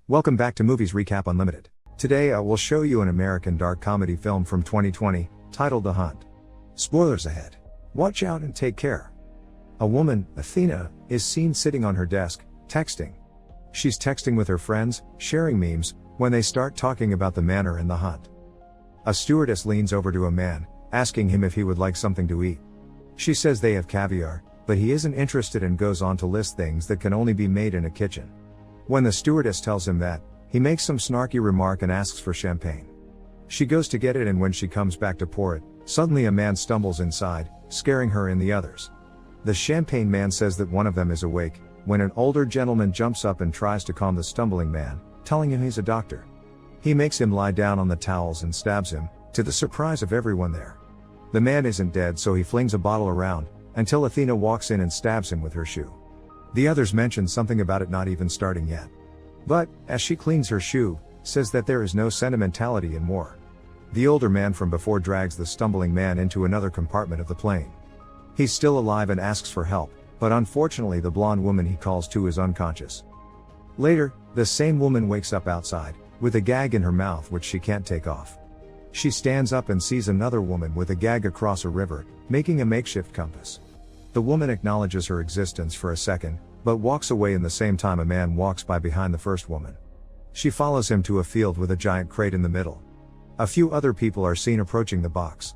Welcome back to Movies Recap Unlimited. Today I will show you an American dark comedy film from 2020, titled The Hunt. Spoilers ahead. Watch out and take care. A woman, Athena, is seen sitting on her desk, texting. She's texting with her friends, sharing memes, when they start talking about the manor and the hunt. A stewardess leans over to a man, asking him if he would like something to eat. She says they have caviar, but he isn't interested and goes on to list things that can only be made in a kitchen. When the stewardess tells him that, he makes some snarky remark and asks for champagne. She goes to get it, and when she comes back to pour it, suddenly a man stumbles inside, scaring her and the others. The champagne man says that one of them is awake, when an older gentleman jumps up and tries to calm the stumbling man, telling him he's a doctor. He makes him lie down on the towels and stabs him, to the surprise of everyone there. The man isn't dead, so he flings a bottle around, until Athena walks in and stabs him with her shoe. The others mention something about it not even starting yet. But, as she cleans her shoe, says that there is no sentimentality in war. The older man from before drags the stumbling man into another compartment of the plane. He's still alive and asks for help, but unfortunately the blonde woman he calls to is unconscious. Later, the same woman wakes up outside, with a gag in her mouth which she can't take off. She stands up and sees another woman with a gag across a river, making a makeshift compass. The woman acknowledges her existence for a second, but walks away in the same time a man walks by behind the first woman. She follows him to a field with a giant crate in the middle. A few other people are seen approaching the box.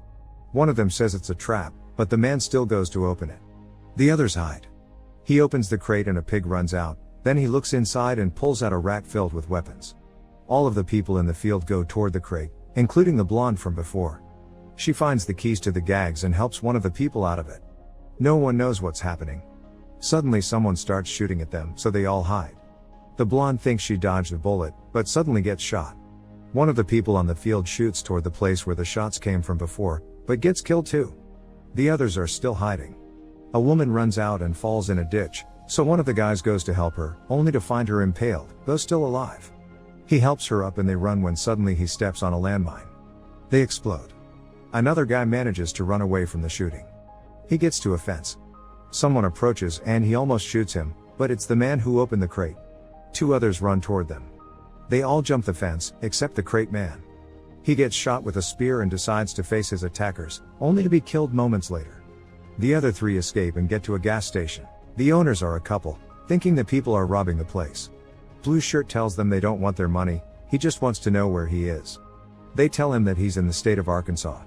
One of them says it's a trap, but the man still goes to open it. The others hide. He opens the crate and a pig runs out, then he looks inside and pulls out a rack filled with weapons. All of the people in the field go toward the crate, including the blonde from before. She finds the keys to the gags and helps one of the people out of it. No one knows what's happening. Suddenly someone starts shooting at them, so they all hide. The blonde thinks she dodged a bullet, but suddenly gets shot. One of the people on the field shoots toward the place where the shots came from before, but gets killed too. The others are still hiding. A woman runs out and falls in a ditch, so one of the guys goes to help her, only to find her impaled, though still alive. He helps her up and they run when suddenly he steps on a landmine. They explode. Another guy manages to run away from the shooting. He gets to a fence. Someone approaches and he almost shoots him, but it's the man who opened the crate. Two others run toward them. They all jump the fence, except the crate man. He gets shot with a spear and decides to face his attackers, only to be killed moments later. The other three escape and get to a gas station. The owners are a couple, thinking the people are robbing the place. Blue Shirt tells them they don't want their money, he just wants to know where he is. They tell him that he's in the state of Arkansas.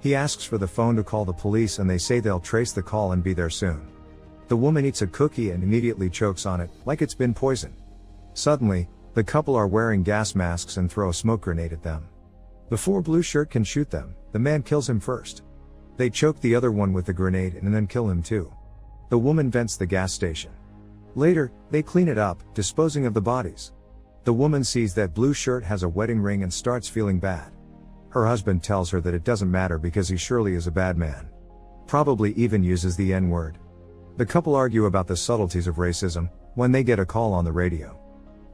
He asks for the phone to call the police and they say they'll trace the call and be there soon. The woman eats a cookie and immediately chokes on it, like it's been poisoned. Suddenly, the couple are wearing gas masks and throw a smoke grenade at them. Before Blue Shirt can shoot them, the man kills him first. They choke the other one with the grenade and then kill him too. The woman vents the gas station. Later, they clean it up, disposing of the bodies. The woman sees that Blue Shirt has a wedding ring and starts feeling bad. Her husband tells her that it doesn't matter because he surely is a bad man. Probably even uses the N-word. The couple argue about the subtleties of racism, when they get a call on the radio.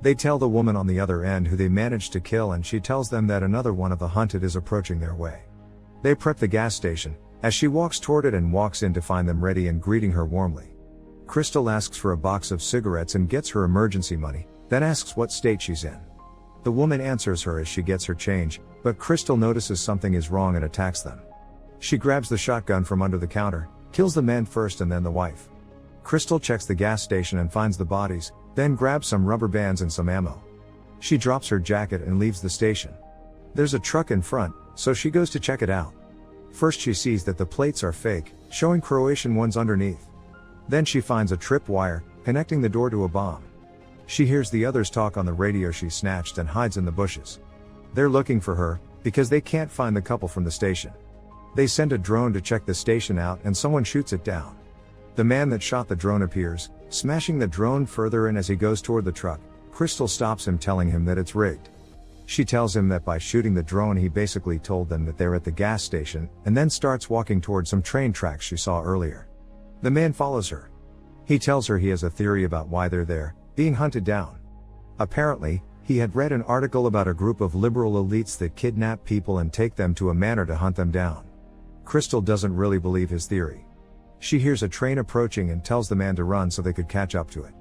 They tell the woman on the other end who they managed to kill and she tells them that another one of the hunted is approaching their way. They prep the gas station, as she walks toward it and walks in to find them ready and greeting her warmly. Crystal asks for a box of cigarettes and gets her emergency money, then asks what state she's in. The woman answers her as she gets her change, but Crystal notices something is wrong and attacks them. She grabs the shotgun from under the counter, kills the man first and then the wife. Crystal checks the gas station and finds the bodies, then grabs some rubber bands and some ammo. She drops her jacket and leaves the station. There's a truck in front, so she goes to check it out. First she sees that the plates are fake, showing Croatian ones underneath. Then she finds a tripwire, connecting the door to a bomb. She hears the others talk on the radio she snatched and hides in the bushes. They're looking for her, because they can't find the couple from the station. They send a drone to check the station out and someone shoots it down. The man that shot the drone appears, smashing the drone further, and as he goes toward the truck, Crystal stops him telling him that it's rigged. She tells him that by shooting the drone he basically told them that they're at the gas station, and then starts walking toward some train tracks she saw earlier. The man follows her. He tells her he has a theory about why they're there, being hunted down. Apparently, he had read an article about a group of liberal elites that kidnap people and take them to a manor to hunt them down. Crystal doesn't really believe his theory. She hears a train approaching and tells the man to run so they could catch up to it.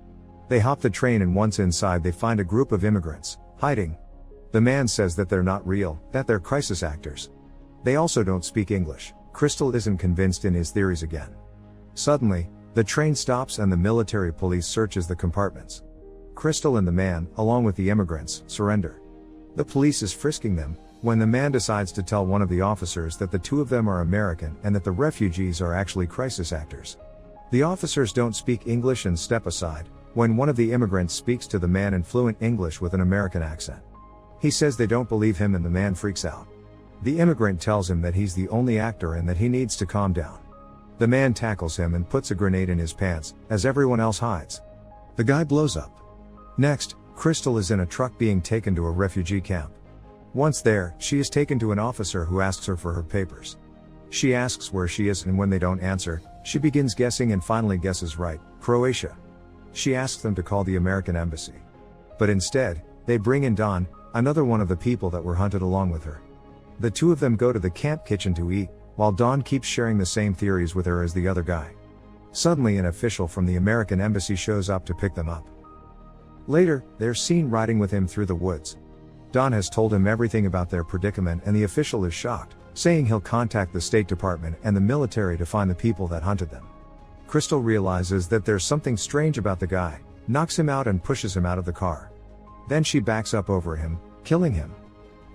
They hop the train and once inside they find a group of immigrants, hiding. The man says that they're not real, that they're crisis actors. They also don't speak English. Crystal isn't convinced in his theories again. Suddenly, the train stops and the military police searches the compartments. Crystal and the man, along with the immigrants, surrender. The police is frisking them, when the man decides to tell one of the officers that the two of them are American and that the refugees are actually crisis actors. The officers don't speak English and step aside, when one of the immigrants speaks to the man in fluent English with an American accent. He says they don't believe him and the man freaks out. The immigrant tells him that he's the only actor and that he needs to calm down. The man tackles him and puts a grenade in his pants, as everyone else hides. The guy blows up. Next, Crystal is in a truck being taken to a refugee camp. Once there, she is taken to an officer who asks her for her papers. She asks where she is and when they don't answer, she begins guessing and finally guesses right, Croatia. She asks them to call the American embassy. But instead, they bring in Don, another one of the people that were hunted along with her. The two of them go to the camp kitchen to eat, while Don keeps sharing the same theories with her as the other guy. Suddenly an official from the American embassy shows up to pick them up. Later, they're seen riding with him through the woods. Don has told him everything about their predicament and the official is shocked, saying he'll contact the State Department and the military to find the people that hunted them. Crystal realizes that there's something strange about the guy, knocks him out and pushes him out of the car. Then she backs up over him, killing him.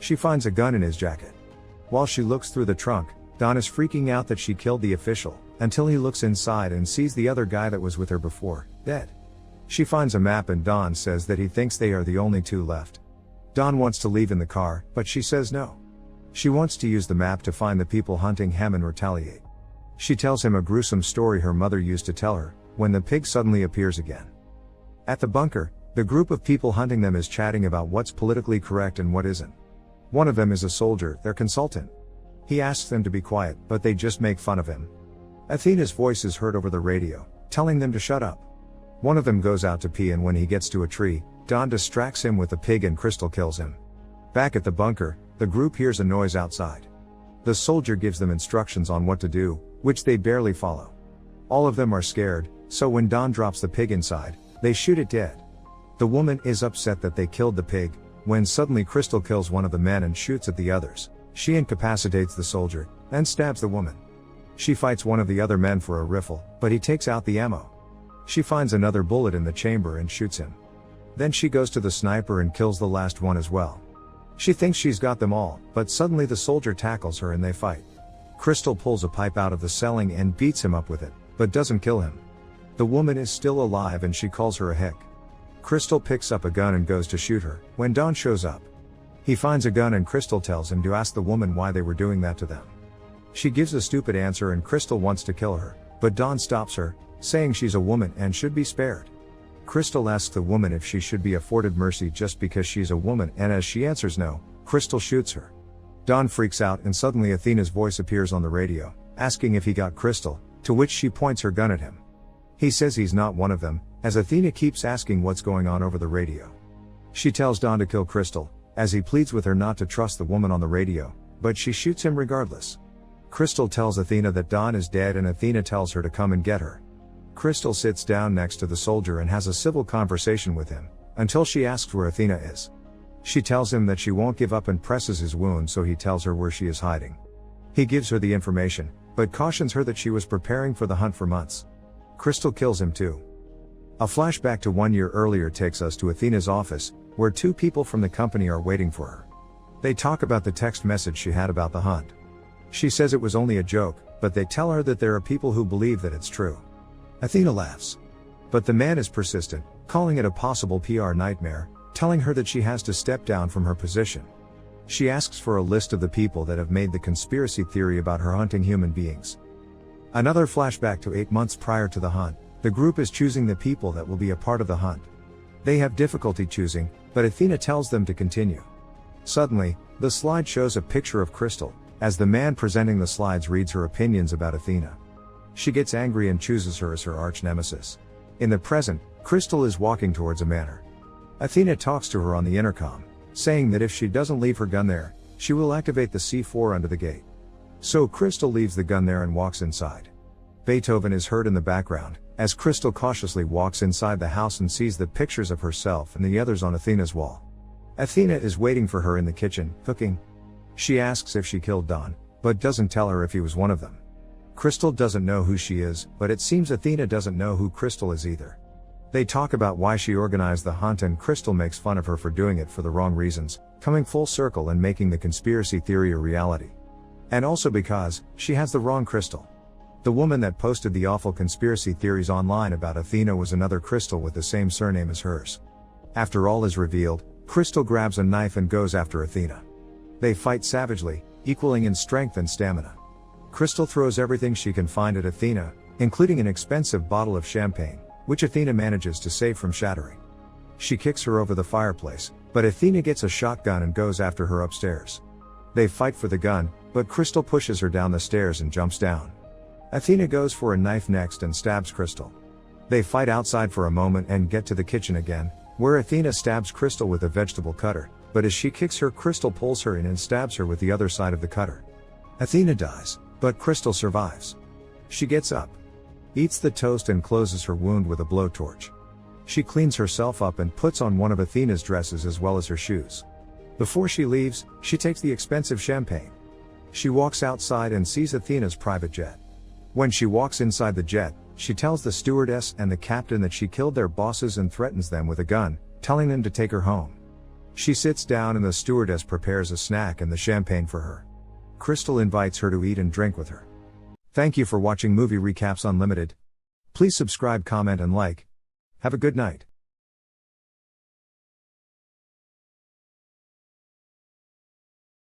She finds a gun in his jacket. While she looks through the trunk, Don is freaking out that she killed the official, until he looks inside and sees the other guy that was with her before, dead. She finds a map and Don says that he thinks they are the only two left. Don wants to leave in the car, but she says no. She wants to use the map to find the people hunting him and retaliate. She tells him a gruesome story her mother used to tell her, when the pig suddenly appears again. At the bunker, the group of people hunting them is chatting about what's politically correct and what isn't. One of them is a soldier, their consultant. He asks them to be quiet, but they just make fun of him. Athena's voice is heard over the radio, telling them to shut up. One of them goes out to pee and when he gets to a tree, Don distracts him with the pig and Crystal kills him. Back at the bunker, the group hears a noise outside. The soldier gives them instructions on what to do, which they barely follow. All of them are scared, so when Don drops the pig inside, they shoot it dead. The woman is upset that they killed the pig, when suddenly Crystal kills one of the men and shoots at the others. She incapacitates the soldier, then stabs the woman. She fights one of the other men for a riffle, but he takes out the ammo. She finds another bullet in the chamber and shoots him. Then she goes to the sniper and kills the last one as well. She thinks she's got them all, but suddenly the soldier tackles her and they fight. Crystal pulls a pipe out of the ceiling and beats him up with it, but doesn't kill him. The woman is still alive and she calls her a hick. Crystal picks up a gun and goes to shoot her, when Don shows up. He finds a gun and Crystal tells him to ask the woman why they were doing that to them. She gives a stupid answer and Crystal wants to kill her, but Don stops her, saying she's a woman and should be spared. Crystal asks the woman if she should be afforded mercy just because she's a woman, and as she answers no, Crystal shoots her. Don freaks out and suddenly Athena's voice appears on the radio, asking if he got Crystal, to which she points her gun at him. He says he's not one of them, as Athena keeps asking what's going on over the radio. She tells Don to kill Crystal, as he pleads with her not to trust the woman on the radio, but she shoots him regardless. Crystal tells Athena that Don is dead and Athena tells her to come and get her. Crystal sits down next to the soldier and has a civil conversation with him, until she asks where Athena is. She tells him that she won't give up and presses his wound, so he tells her where she is hiding. He gives her the information, but cautions her that she was preparing for the hunt for months. Crystal kills him too. A flashback to 1 year earlier takes us to Athena's office, where two people from the company are waiting for her. They talk about the text message she had about the hunt. She says it was only a joke, but they tell her that there are people who believe that it's true. Athena laughs. But the man is persistent, calling it a possible PR nightmare, telling her that she has to step down from her position. She asks for a list of the people that have made the conspiracy theory about her hunting human beings. Another flashback to 8 months prior to the hunt, the group is choosing the people that will be a part of the hunt. They have difficulty choosing, but Athena tells them to continue. Suddenly, the slide shows a picture of Crystal, as the man presenting the slides reads her opinions about Athena. She gets angry and chooses her as her arch-nemesis. In the present, Crystal is walking towards a manor. Athena talks to her on the intercom, saying that if she doesn't leave her gun there, she will activate the C4 under the gate. So Crystal leaves the gun there and walks inside. Beethoven is heard in the background, as Crystal cautiously walks inside the house and sees the pictures of herself and the others on Athena's wall. Athena is waiting for her in the kitchen, cooking. She asks if she killed Don, but doesn't tell her if he was one of them. Crystal doesn't know who she is, but it seems Athena doesn't know who Crystal is either. They talk about why she organized the hunt, and Crystal makes fun of her for doing it for the wrong reasons, coming full circle and making the conspiracy theory a reality. And also because she has the wrong Crystal. The woman that posted the awful conspiracy theories online about Athena was another Crystal with the same surname as hers. After all is revealed, Crystal grabs a knife and goes after Athena. They fight savagely, equaling in strength and stamina. Crystal throws everything she can find at Athena, including an expensive bottle of champagne, which Athena manages to save from shattering. She kicks her over the fireplace, but Athena gets a shotgun and goes after her upstairs. They fight for the gun, but Crystal pushes her down the stairs and jumps down. Athena goes for a knife next and stabs Crystal. They fight outside for a moment and get to the kitchen again, where Athena stabs Crystal with a vegetable cutter, but as she kicks her, Crystal pulls her in and stabs her with the other side of the cutter. Athena dies, but Crystal survives. She gets up, eats the toast and closes her wound with a blowtorch. She cleans herself up and puts on one of Athena's dresses as well as her shoes. Before she leaves, she takes the expensive champagne. She walks outside and sees Athena's private jet. When she walks inside the jet, she tells the stewardess and the captain that she killed their bosses and threatens them with a gun, telling them to take her home. She sits down and the stewardess prepares a snack and the champagne for her. Crystal invites her to eat and drink with her. Thank you for watching Movie Recaps Unlimited. Please subscribe, comment and like. Have a good night.